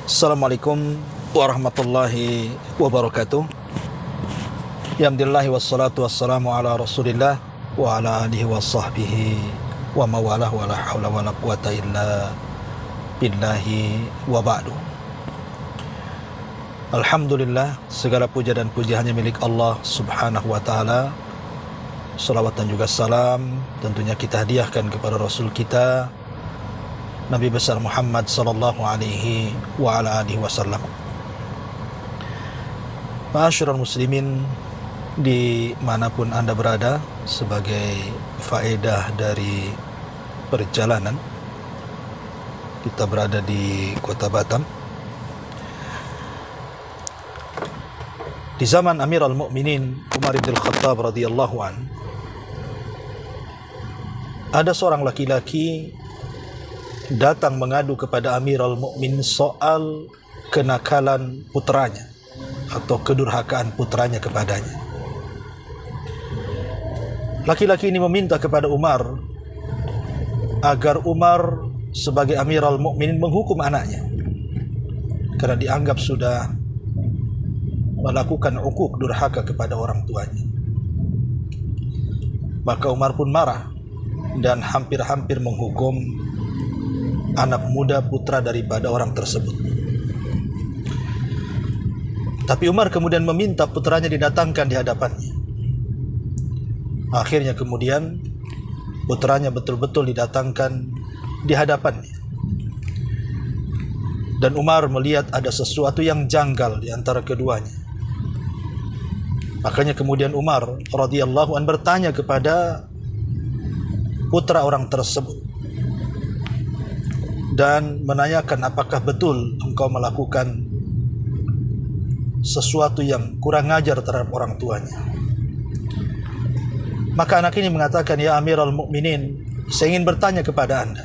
Assalamualaikum warahmatullahi wabarakatuh. Alhamdulillah wassalatu wassalamu ala Rasulillah wa ala alihi wa sahbihi wa mawalah wa la hawla wa la quwata illa billahi wa ba'du. Alhamdulillah, segala puja dan puji hanya milik Allah subhanahu wa ta'ala. Salawat dan juga salam tentunya kita hadiahkan kepada Rasul kita Nabi besar Muhammad sallallahu alaihi wa ala alihi wasallam. Ma'asyiral muslimin dimanapun Anda berada, sebagai faedah dari perjalanan, kita berada di kota Batam di zaman Amirul Mukminin Umar bin Khattab radhiyallahu an. Ada seorang laki-laki datang mengadu kepada Amirul Mukminin soal kenakalan putranya atau kedurhakaan putranya kepadanya. Laki-laki ini meminta kepada Umar agar Umar sebagai Amirul Mukminin menghukum anaknya karena dianggap sudah melakukan ukuk durhaka kepada orang tuanya. Maka Umar pun marah dan hampir-hampir menghukum anak muda putra daripada orang tersebut. Tapi Umar kemudian meminta putranya didatangkan di hadapannya. Akhirnya kemudian putranya betul-betul didatangkan di hadapannya. Dan Umar melihat ada sesuatu yang janggal di antara keduanya. Makanya kemudian Umar radhiyallahu an bertanya kepada putra orang tersebut dan menanyakan, apakah betul engkau melakukan sesuatu yang kurang ajar terhadap orang tuanya? Maka anak ini mengatakan, ya Amirul Mukminin, saya ingin bertanya kepada Anda,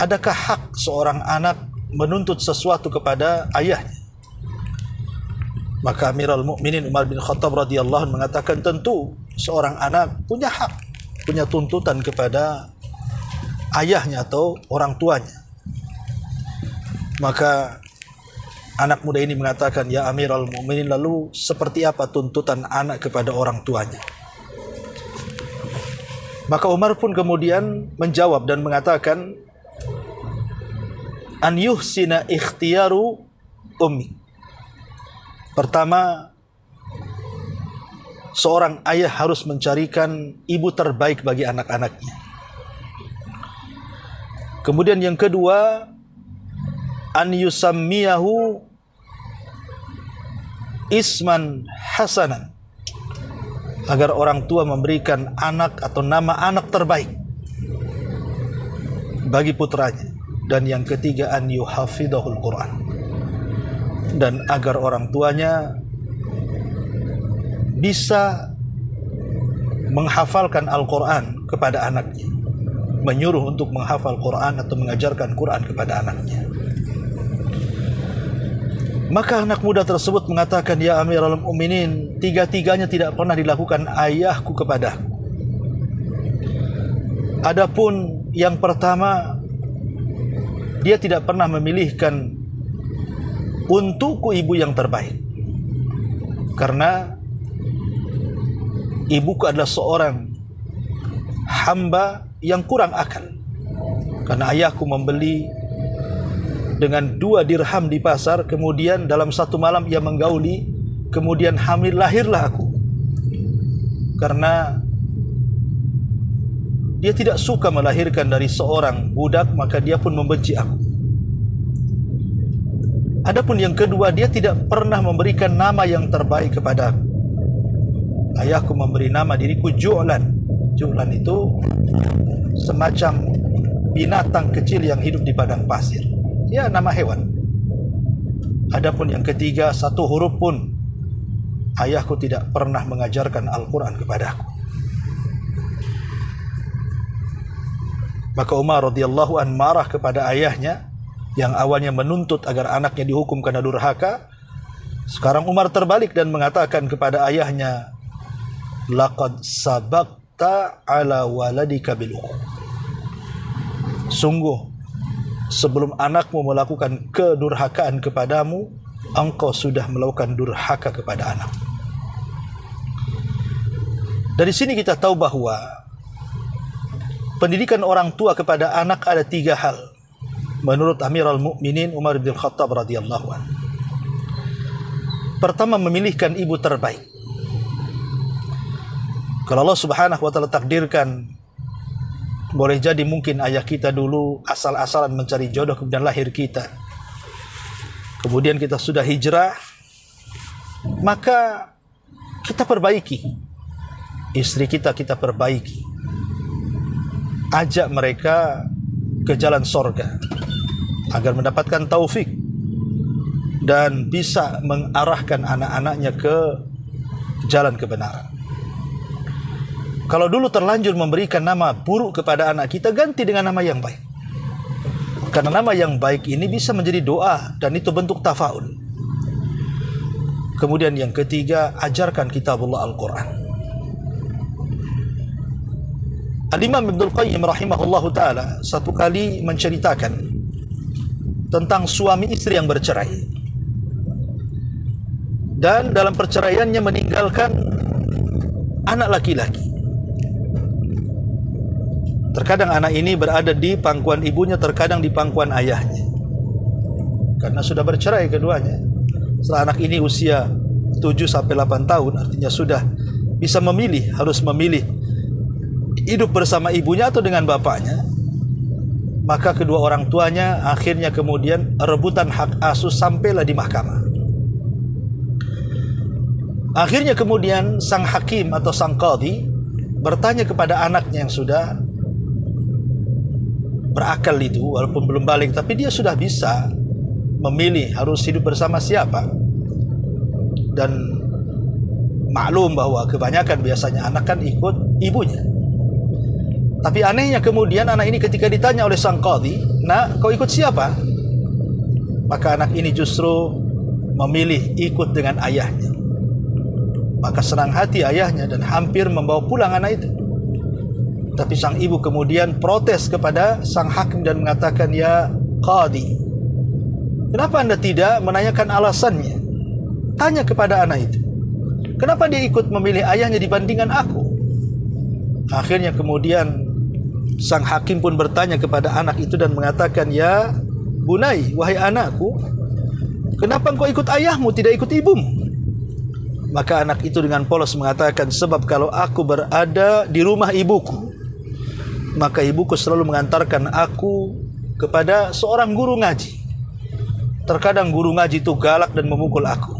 adakah hak seorang anak menuntut sesuatu kepada ayahnya? Maka Amirul Mukminin Umar bin Khattab radhiyallahu anhu mengatakan, tentu seorang anak punya hak, punya tuntutan kepada ayahnya atau orang tuanya. Maka anak muda ini mengatakan, ya Amirul Mukminin, lalu seperti apa tuntutan anak kepada orang tuanya? Maka Umar pun kemudian menjawab dan mengatakan, an yuhsina ikhtiyaru ummi. Pertama, seorang ayah harus mencarikan ibu terbaik bagi anak-anaknya. Kemudian yang kedua, an yusammiyahu isman hasanan, agar orang tua memberikan anak atau nama anak terbaik bagi putranya. Dan yang ketiga, an yuhafidhahul Quran, dan agar orang tuanya bisa menghafalkan Al-Quran kepada anaknya, menyuruh untuk menghafal Quran atau mengajarkan Quran kepada anaknya. Maka anak muda tersebut mengatakan, ya Amirul Mukminin, tiga-tiganya tidak pernah dilakukan ayahku kepadaku. Adapun yang pertama, dia tidak pernah memilihkan untukku ibu yang terbaik, karena ibuku adalah seorang hamba yang kurang akal. Karena ayahku membeli dengan 2 dirham di pasar, kemudian dalam satu malam ia menggauli, kemudian hamil, lahirlah aku. Karena dia tidak suka melahirkan dari seorang budak, maka dia pun membenci aku. Adapun yang kedua, dia tidak pernah memberikan nama yang terbaik kepada aku. Ayahku memberi nama diriku Ju'lan. Ju'lan itu semacam binatang kecil yang hidup di padang pasir. Ya, nama hewan. Adapun yang ketiga, satu huruf pun ayahku tidak pernah mengajarkan Al-Quran kepadaku. Maka Umar radhiyallahu an marah kepada ayahnya yang awalnya menuntut agar anaknya dihukum karena durhaka. Sekarang Umar terbalik dan mengatakan kepada ayahnya, laqad sabaqta ala waladika bil uquq. Sungguh sebelum anakmu melakukan kedurhakaan kepadamu, engkau sudah melakukan durhaka kepada anak. Dari sini kita tahu bahwa pendidikan orang tua kepada anak ada 3 hal menurut Amirul Mukminin Umar bin Khattab radhiyallahu anhu. Pertama, memilihkan ibu terbaik. Kalau Allah Subhanahu wa taala takdirkan, boleh jadi mungkin ayah kita dulu asal-asalan mencari jodoh, kemudian lahir kita, kemudian kita sudah hijrah, maka kita perbaiki istri kita perbaiki, ajak mereka ke jalan sorga agar mendapatkan taufik dan bisa mengarahkan anak-anaknya ke jalan kebenaran. Kalau dulu terlanjur memberikan nama buruk kepada anak kita, ganti dengan nama yang baik. Karena nama yang baik ini bisa menjadi doa dan itu bentuk tafaul. Kemudian yang ketiga, ajarkan kitabullah Al-Quran. Al-Imam Ibnul Qayyim rahimahullahu ta'ala satu kali menceritakan tentang suami istri yang bercerai, dan dalam perceraiannya meninggalkan anak laki-laki. Terkadang anak ini berada di pangkuan ibunya, terkadang di pangkuan ayahnya, karena sudah bercerai keduanya. Setelah anak ini usia 7-8 tahun, artinya sudah bisa memilih, harus memilih hidup bersama ibunya atau dengan bapaknya, maka kedua orang tuanya akhirnya kemudian rebutan hak asuh sampailah di mahkamah. Akhirnya kemudian sang hakim atau sang qadhi bertanya kepada anaknya yang sudah berakal itu, walaupun belum balik, tapi dia sudah bisa memilih harus hidup bersama siapa. Dan maklum bahwa kebanyakan biasanya anak kan ikut ibunya. Tapi anehnya kemudian anak ini ketika ditanya oleh sang qadhi, "Nak, kau ikut siapa?" Maka anak ini justru memilih ikut dengan ayahnya. Maka senang hati ayahnya dan hampir membawa pulang anak itu. Tapi sang ibu kemudian protes kepada sang hakim dan mengatakan, "Ya qadhi, kenapa anda tidak menanyakan alasannya? Tanya kepada anak itu. Kenapa dia ikut memilih ayahnya dibandingkan aku?" Akhirnya kemudian sang hakim pun bertanya kepada anak itu dan mengatakan, "Ya bunai, wahai anakku, kenapa engkau ikut ayahmu, tidak ikut ibumu?" Maka anak itu dengan polos mengatakan, "Sebab kalau aku berada di rumah ibuku, maka ibuku selalu mengantarkan aku kepada seorang guru ngaji. Terkadang guru ngaji itu galak dan memukul aku.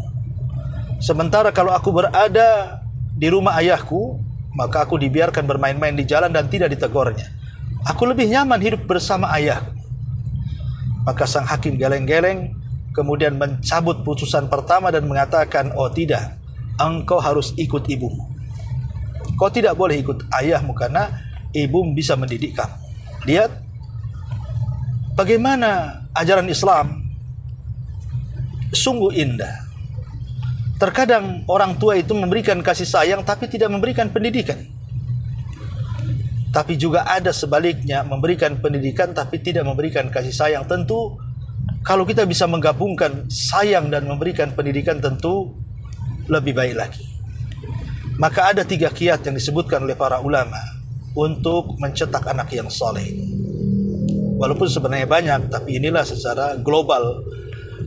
Sementara kalau aku berada di rumah ayahku, maka aku dibiarkan bermain-main di jalan dan tidak ditegurnya. Aku lebih nyaman hidup bersama ayahku." Maka sang hakim geleng-geleng kemudian mencabut putusan pertama dan mengatakan, "Oh tidak, engkau harus ikut ibumu. Kau tidak boleh ikut ayahmu karena ibumu bisa mendidik kamu." Lihat bagaimana ajaran Islam sungguh indah. Terkadang orang tua itu memberikan kasih sayang tapi tidak memberikan pendidikan. Tapi juga ada sebaliknya, memberikan pendidikan tapi tidak memberikan kasih sayang. Tentu kalau kita bisa menggabungkan sayang dan memberikan pendidikan, tentu lebih baik lagi. Maka ada 3 kiat yang disebutkan oleh para ulama untuk mencetak anak yang soleh. Walaupun sebenarnya banyak, tapi inilah secara global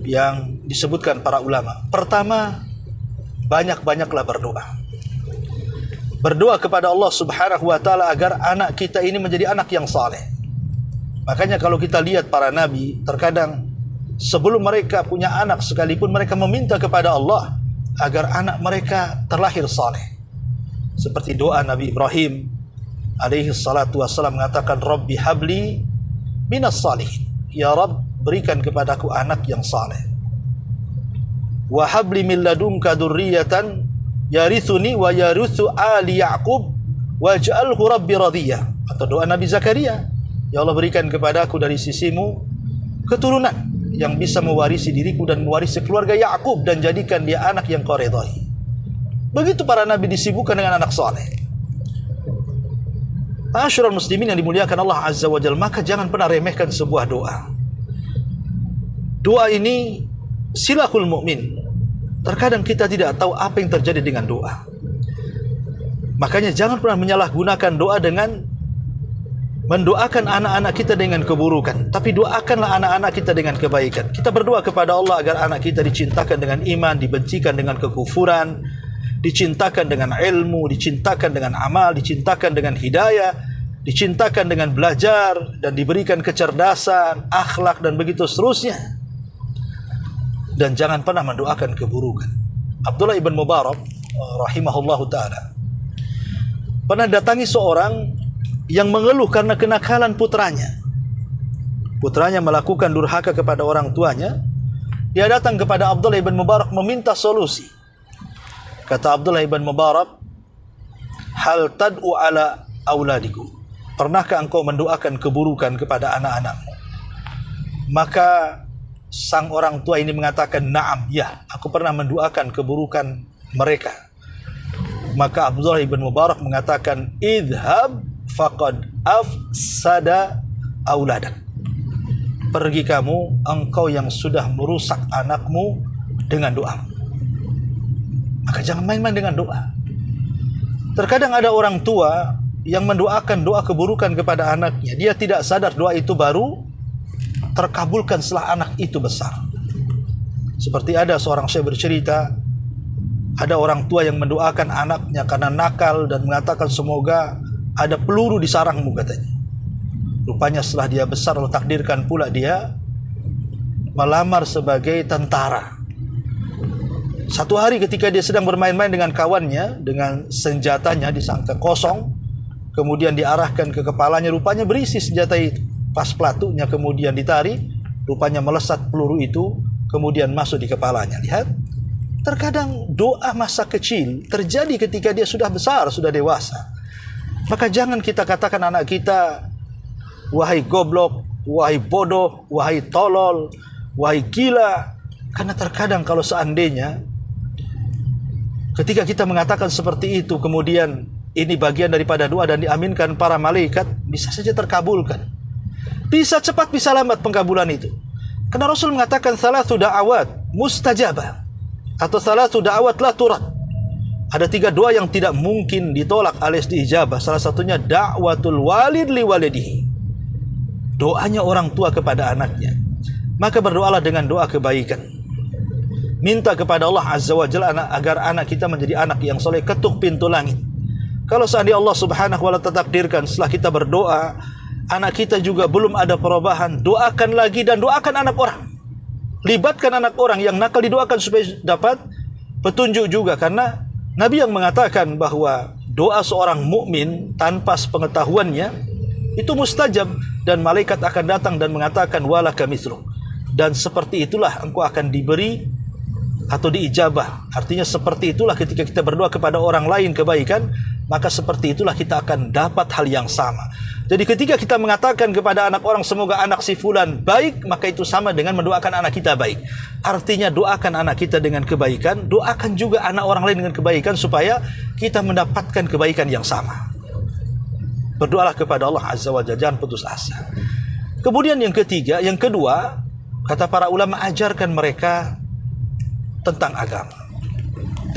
yang disebutkan para ulama. Pertama, banyak-banyaklah berdoa. Berdoa kepada Allah Subhanahu wa taala agar anak kita ini menjadi anak yang saleh. Makanya kalau kita lihat para nabi, terkadang sebelum mereka punya anak sekalipun mereka meminta kepada Allah agar anak mereka terlahir saleh. Seperti doa Nabi Ibrahim alaihi salatu wassalam mengatakan, "Rabbi habli minas salihin." Ya Rabb, berikan kepadaku anak yang saleh. "Wa habli min ladunka dzurriyyatan yarithuni wa yarithu ali Yaqub waj'alhu rabbi radiyah." Atau doa Nabi Zakaria, "Ya Allah, berikan kepadaku dari sisimu keturunan yang bisa mewarisi diriku dan mewarisi keluarga Yaqub dan jadikan dia anak yang kau ridhai." Begitu para nabi disibukkan dengan anak saleh. Ma'asyiral muslimin yang dimuliakan Allah Azza wa Jalla, maka jangan pernah remehkan sebuah doa. Doa ini silahul mukmin. Terkadang kita tidak tahu apa yang terjadi dengan doa. Makanya jangan pernah menyalahgunakan doa dengan mendoakan anak-anak kita dengan keburukan, tapi doakanlah anak-anak kita dengan kebaikan. Kita berdoa kepada Allah agar anak kita dicintakan dengan iman, dibencikan dengan kekufuran, dicintakan dengan ilmu, dicintakan dengan amal, dicintakan dengan hidayah, dicintakan dengan belajar, dan diberikan kecerdasan, akhlak, dan begitu seterusnya. Dan jangan pernah mendoakan keburukan. Abdullah ibn Mubarak rahimahullahu ta'ala pernah datangi seorang yang mengeluh karena kenakalan putranya. Putranya melakukan durhaka kepada orang tuanya. Dia datang kepada Abdullah ibn Mubarak meminta solusi. Kata Abdullah ibn Mubarak, hal tad'u ala auladiku, pernahkah engkau mendoakan keburukan kepada anak-anakmu? Maka sang orang tua ini mengatakan, na'am, ya, aku pernah mendoakan keburukan mereka. Maka Abdullah ibn Mubarak mengatakan, idhab faqad afsada auladak, pergi kamu, engkau yang sudah merusak anakmu dengan doa. Maka jangan main-main dengan doa. Terkadang ada orang tua yang mendoakan doa keburukan kepada anaknya. Dia tidak sadar doa itu baru terkabulkan setelah anak itu besar. Seperti ada seorang syekh bercerita, ada orang tua yang mendoakan anaknya karena nakal dan mengatakan semoga ada peluru di sarangmu, katanya. Rupanya setelah dia besar, Allah takdirkan pula dia melamar sebagai tentara. Satu hari ketika dia sedang bermain-main dengan kawannya, dengan senjatanya disangka kosong, kemudian diarahkan ke kepalanya, rupanya berisi senjata itu. Pas pelatuknya kemudian ditarik, rupanya melesat peluru itu, kemudian masuk di kepalanya. Lihat, terkadang doa masa kecil terjadi ketika dia sudah besar, sudah dewasa. Maka jangan kita katakan anak kita, wahai goblok, wahai bodoh, wahai tolol, wahai gila. Karena terkadang kalau seandainya ketika kita mengatakan seperti itu, kemudian ini bagian daripada doa dan diaminkan para malaikat, bisa saja terkabulkan. Bisa cepat, bisa lambat pengkabulan itu. Karena Rasul mengatakan salatsu da'awat mustajabah, atau salatsu da'awat la turad. Ada 3 doa yang tidak mungkin ditolak alias diijabah. Salah satunya da'watul walid li walidihi, doanya orang tua kepada anaknya. Maka berdoalah dengan doa kebaikan. Minta kepada Allah Azza wa Jalla agar anak kita menjadi anak yang soleh, ketuk pintu langit. Kalau seandainya Allah Subhanahu wa ta'ala takdirkan setelah kita berdoa, anak kita juga belum ada perubahan, doakan lagi dan doakan anak orang. Libatkan anak orang yang nakal, didoakan supaya dapat petunjuk juga. Karena Nabi yang mengatakan bahwa doa seorang mukmin tanpa pengetahuannya itu mustajab, dan malaikat akan datang dan mengatakan walaka mithlu, dan seperti itulah engkau akan diberi atau diijabah. Artinya seperti itulah ketika kita berdoa kepada orang lain kebaikan, maka seperti itulah kita akan dapat hal yang sama. Jadi ketika kita mengatakan kepada anak orang semoga anak si fulan baik, maka itu sama dengan mendoakan anak kita baik. Artinya doakan anak kita dengan kebaikan, doakan juga anak orang lain dengan kebaikan supaya kita mendapatkan kebaikan yang sama. Berdoalah kepada Allah Azza wa Jalla, jangan putus asa. Kemudian yang kedua, kata para ulama, ajarkan mereka tentang agama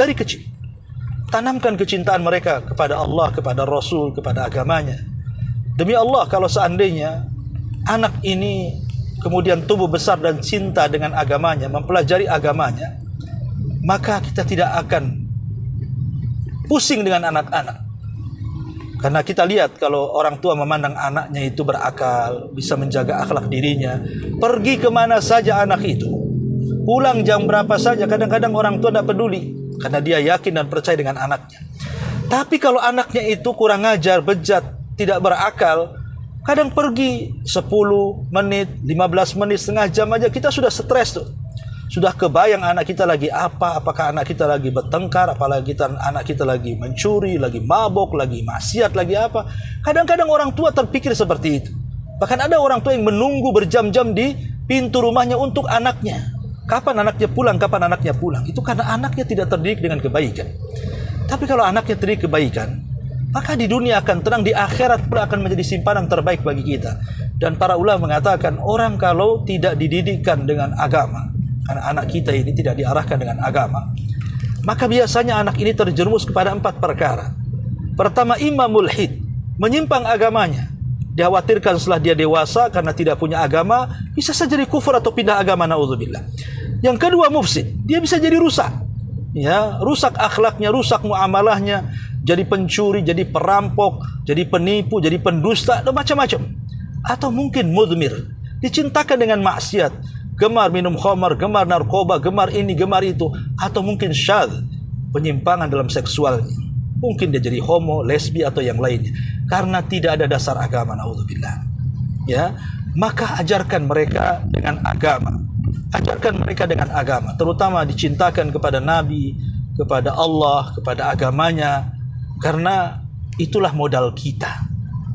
dari kecil. Tanamkan kecintaan mereka kepada Allah, kepada Rasul, kepada agamanya. Demi Allah, kalau seandainya anak ini kemudian tumbuh besar dan cinta dengan agamanya, mempelajari agamanya, maka kita tidak akan pusing dengan anak-anak. Karena kita lihat kalau orang tua memandang anaknya itu berakal, bisa menjaga akhlak dirinya, pergi kemana saja anak itu, pulang jam berapa saja, kadang-kadang orang tua tidak peduli, karena dia yakin dan percaya dengan anaknya. Tapi kalau anaknya itu kurang ajar, bejat, tidak berakal, kadang pergi 10 menit, 15 menit, setengah jam aja kita sudah stres tuh. Sudah kebayang anak kita lagi apa, apakah anak kita lagi bertengkar, apalagi anak kita lagi mencuri, lagi mabok, lagi maksiat, lagi apa. Kadang-kadang orang tua terpikir seperti itu. Bahkan ada orang tua yang menunggu berjam-jam di pintu rumahnya untuk anaknya. Kapan anaknya pulang, kapan anaknya pulang. Itu karena anaknya tidak terdidik dengan kebaikan. Tapi kalau anaknya terdidik kebaikan, maka di dunia akan tenang, di akhirat pula akan menjadi simpanan terbaik bagi kita. Dan para ulama mengatakan orang kalau tidak dididikkan dengan agama, anak-anak kita ini tidak diarahkan dengan agama, maka biasanya anak ini terjerumus kepada 4 perkara. Pertama, imam mulhid, menyimpang agamanya. Dikhawatirkan setelah dia dewasa karena tidak punya agama, bisa saja jadi kufur atau pindah agama, naudzubillah. Yang kedua, mufsid, dia bisa jadi rusak. Ya, rusak akhlaknya, rusak muamalahnya, jadi pencuri, jadi perampok, jadi penipu, jadi pendusta, dan macam-macam. Atau mungkin mudmir, dicintakan dengan maksiat, gemar minum khamar, gemar narkoba, gemar ini, gemar itu. Atau mungkin syadz, penyimpangan dalam seksualnya. Mungkin dia jadi homo, lesbi atau yang lainnya. Karena tidak ada dasar agama, naudzubillah. Ya, maka ajarkan mereka dengan agama. Ajarkan mereka dengan agama, terutama dicintakan kepada Nabi, kepada Allah, kepada agamanya. Karena itulah modal kita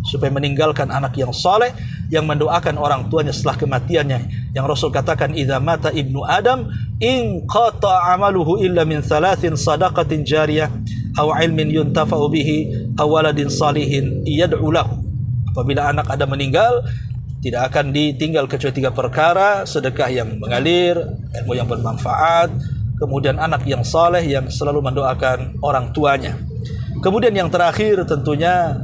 supaya meninggalkan anak yang saleh, yang mendoakan orang tuanya setelah kematiannya. Yang Rasul katakan, idza mata ibnu Adam in qata amaluhu illa min 3 sadaqatin jariyah aw ilmin yuntafa'u bihi aw waladin salihin yad'u lahu. Apabila anak Adam meninggal, tidak akan ditinggal kecuali 3 perkara: sedekah yang mengalir, ilmu yang bermanfaat, kemudian anak yang saleh yang selalu mendoakan orang tuanya. Kemudian yang terakhir tentunya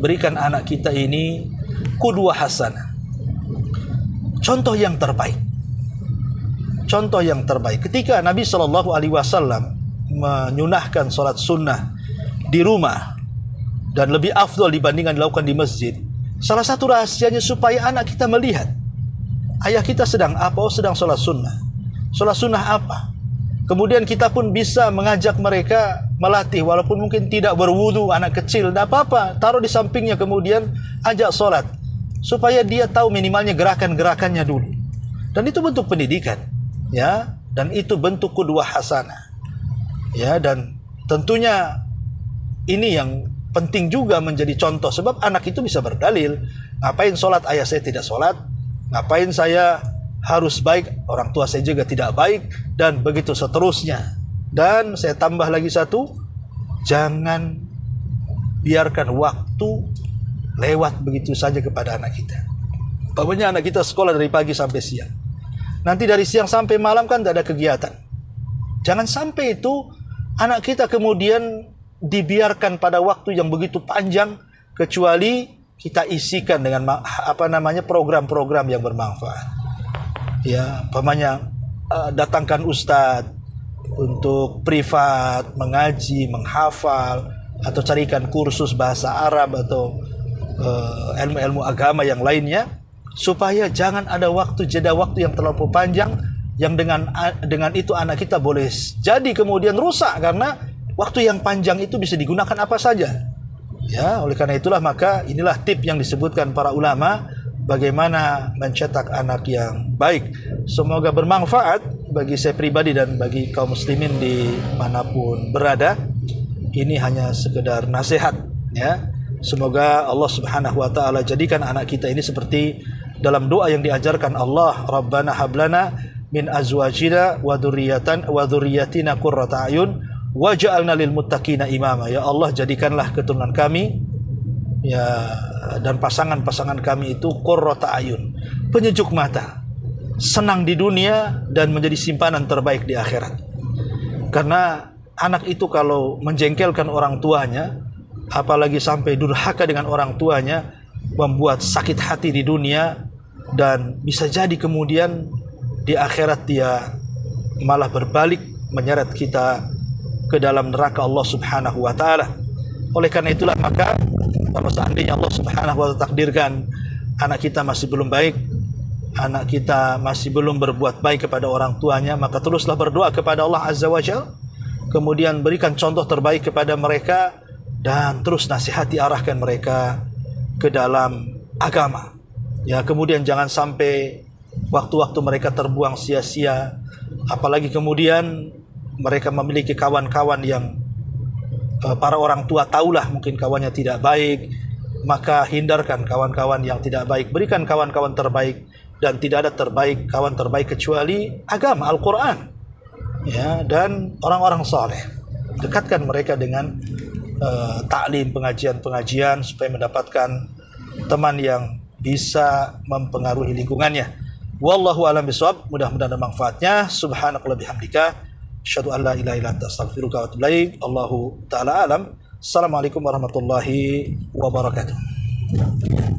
berikan anak kita ini qudwah hasanah, contoh yang terbaik. Contoh yang terbaik. Ketika Nabi SAW menyunahkan sholat sunnah di rumah dan lebih afdol dibandingkan dilakukan di masjid, salah satu rahasianya supaya anak kita melihat ayah kita sedang apa, sedang sholat sunnah. Sholat sunnah apa? Kemudian kita pun bisa mengajak mereka melatih, walaupun mungkin tidak berwudu, anak kecil, tidak apa-apa, taruh di sampingnya, kemudian ajak sholat, supaya dia tahu minimalnya gerakan-gerakannya dulu. Dan itu bentuk pendidikan, ya, dan itu bentuk qudwah hasanah, ya. Dan tentunya ini yang penting juga menjadi contoh, sebab anak itu bisa berdalil, ngapain sholat ayah saya tidak sholat, ngapain saya harus baik, orang tua saya juga tidak baik, dan begitu seterusnya. Dan saya tambah lagi satu, jangan biarkan waktu lewat begitu saja kepada anak kita. Pokoknya anak kita sekolah dari pagi sampai siang, nanti dari siang sampai malam kan tidak ada kegiatan. Jangan sampai itu anak kita kemudian dibiarkan pada waktu yang begitu panjang, kecuali kita isikan dengan program-program yang bermanfaat. Ya, umpamanya datangkan ustadz untuk privat, mengaji, menghafal, atau carikan kursus bahasa Arab atau ilmu-ilmu agama yang lainnya, supaya jangan ada jeda waktu yang terlalu panjang, yang dengan itu anak kita boleh jadi kemudian rusak, karena waktu yang panjang itu bisa digunakan apa saja. Ya, oleh karena itulah maka inilah tip yang disebutkan para ulama bagaimana mencetak anak yang baik. Semoga bermanfaat bagi saya pribadi dan bagi kaum muslimin dimanapun berada. Ini hanya sekedar nasihat, ya. Semoga Allah Subhanahu wa taala jadikan anak kita ini seperti dalam doa yang diajarkan Allah, Rabbana hablana min azwajina wa dzurriyyatina qurrata a'yun waj'alna lil muttaqina imama. Ya Allah, jadikanlah keturunan kami, ya, dan pasangan-pasangan kami itu qurrata ayun, penyejuk mata, senang di dunia dan menjadi simpanan terbaik di akhirat. Karena anak itu kalau menjengkelkan orang tuanya, apalagi sampai durhaka dengan orang tuanya, membuat sakit hati di dunia, dan bisa jadi kemudian di akhirat dia malah berbalik menyeret kita ke dalam neraka Allah Subhanahu wa taala. Oleh karena itulah maka kalau seandainya Allah Subhanahu wa taala takdirkan anak kita masih belum baik, anak kita masih belum berbuat baik kepada orang tuanya, maka teruslah berdoa kepada Allah Azza wa Jalla, kemudian berikan contoh terbaik kepada mereka, dan terus nasihati, arahkan mereka ke dalam agama. Ya, kemudian jangan sampai waktu-waktu mereka terbuang sia-sia, apalagi kemudian mereka memiliki kawan-kawan yang para orang tua tahulah mungkin kawannya tidak baik, maka hindarkan kawan-kawan yang tidak baik, berikan kawan-kawan terbaik, dan tidak ada kawan terbaik kecuali agama, Al-Quran, ya, dan orang-orang saleh. Dekatkan mereka dengan taklim, pengajian-pengajian, supaya mendapatkan teman yang bisa mempengaruhi lingkungannya. Wallahu a'lam bishawab. Mudah-mudahan ada manfaatnya. Subhanakallahumma bihamdika asyhadu an la ilaha illa anta astaghfiruka wa atubu ilaik. Allahu taala alam. Assalamualaikum warahmatullahi wabarakatuh.